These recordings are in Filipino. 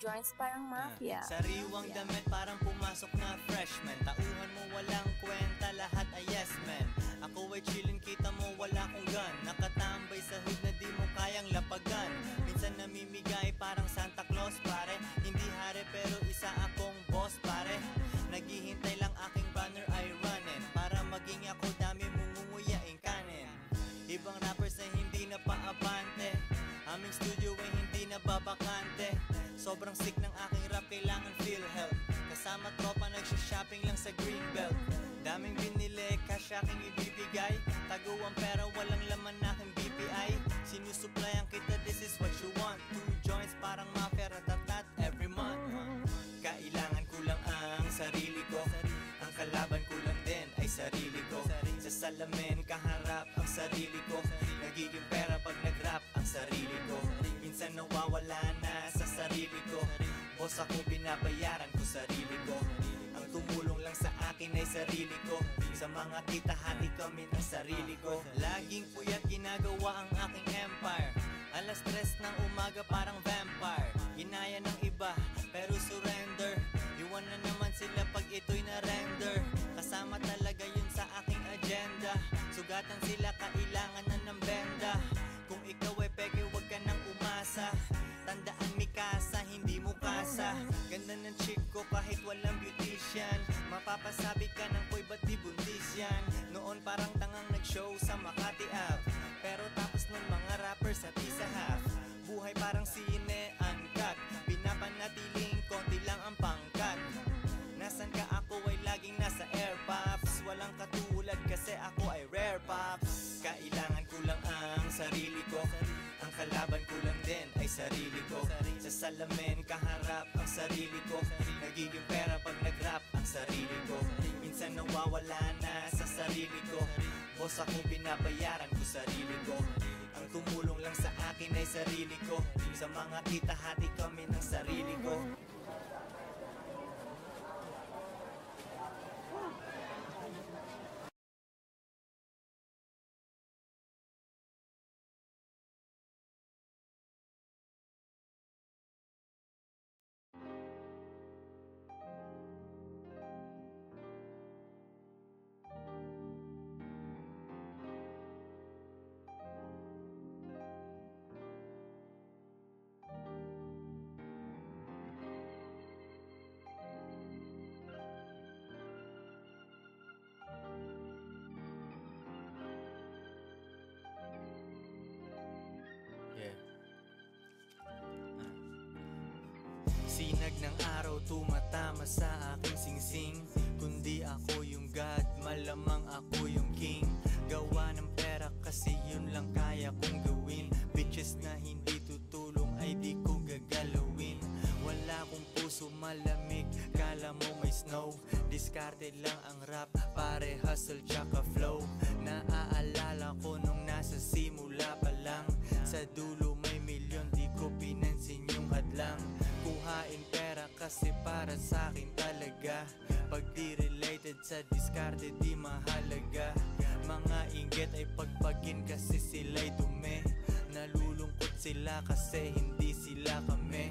joints parang mafia. Sariwang damit parang pumasok na freshman. Tauhan mo walang kwenta, lahat ay yes man. Ako ay chillin, kita mo wala kong gun. Nakatambay sa hood na di mo kayang lapagan. Minsan namimigay parang Santa Claus pare. Hindi hari pero isa akong boss pare. Naghihintay lang aking banner ay running. Para maging ako dami mungunguyaing kanin. Ibang rappers ay hindi na paabante. Aming studio ay hindi na babakante. Sobrang sick ng aking rap, kailangan feel help. Kasama tropa nagsha-shopping lang sa Greenbelt. Daming binili, cash aking ibibigay. Tago ang pera, walang laman aking BPI. Sinusuplayan kita, this is what you want. 2 joints parang mafia, ratatat every month. Kailangan ko lang ang sarili ko. Ang kalaban ko lang din ay sarili ko. Sa salamin kaharap ang sarili ko. Nagiging pera pag nag-rap ang sarili ko. Minsan nawawala na sa sarili ko. Boss ako, binabayaran ko sarili ko. Ang tumulong lang sa akin ay sarili ko. Sa mga kita hati kami ng sarili ko. Laging puyat ginagawa ang aking empire. Alas 3 ng umaga parang vampire. Ginaya ng iba pero surrender. Iwan na naman sila pag ito'y na-render. Kasama talaga yun sa aking agenda. Sugatan sila, kailangan na ng benda. Kung ikaw ay peke, wag ka nang umasa. Tandaan Mikasa, hindi mo kasa. Ganda ng chick ko kahit walang beautician. Mapapasabi ka ng koy, ba't di buntis yan? Noon parang tangang nag-show sa Makati Ave. Pero tapos nun mga rappers at isa half. Buhay parang sine, uncut. Pinapanatiling konti lang ang pangkat. Nasan ka, ako ay laging nasa air pops. Walang katulad kasi ako ay rare pops. Kailangan ko lang ang sarili ko. Ang kalaban ko lang din ay sarili ko. Sa salamin kaharap ang sarili ko. Nagiging pera pag nag-rap ang sarili ko. Minsan nawawala na sa sarili ko. Boss ako, binabayaran ko sarili ko. Ang tumulong lang sa akin ay sarili ko. Sa mga kita hati kami ng sarili ko. Sinag ng araw tumatama sa aking singsing. Kundi ako yung God, malamang ako yung king. Gawa ng pera kasi yun lang kaya kong gawin. Bitches na hindi tutulong ay di ko gagalawin. Wala kong puso malamig, kala mo may snow. Discarded lang ang rap, pare hustle tsaka flow. Naaalala ko nung nasa simula pa lang. Sa dulo may milyon, di ko pinansin yung hadlang. Kuhain pera kasi para sa'kin talaga. Pag di related sa discarded di mahalaga. Mga inggit ay pagpagin kasi sila'y dumi. Nalulungkot sila kasi hindi sila kami.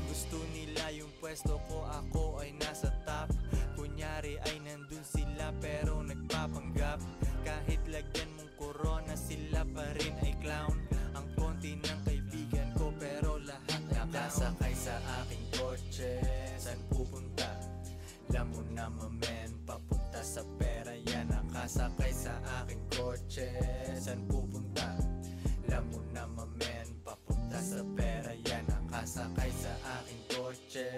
Gusto nila yung pwesto ko, ako ay nasa top. Kunyari ay nandun sila pero nagpapanggap. Kahit lagyan mong corona sila pa rin ay clown. Ang konti ng kaibigan ko pero lahat ay nakasakay sa aking kotse. San pupunta? Alam mo naman men, papunta sa pera yan. Nakasakay sa aking kotse. San pupunta? Alam mo naman men, papunta sa pera yan. Nakasakay sa aking kotse.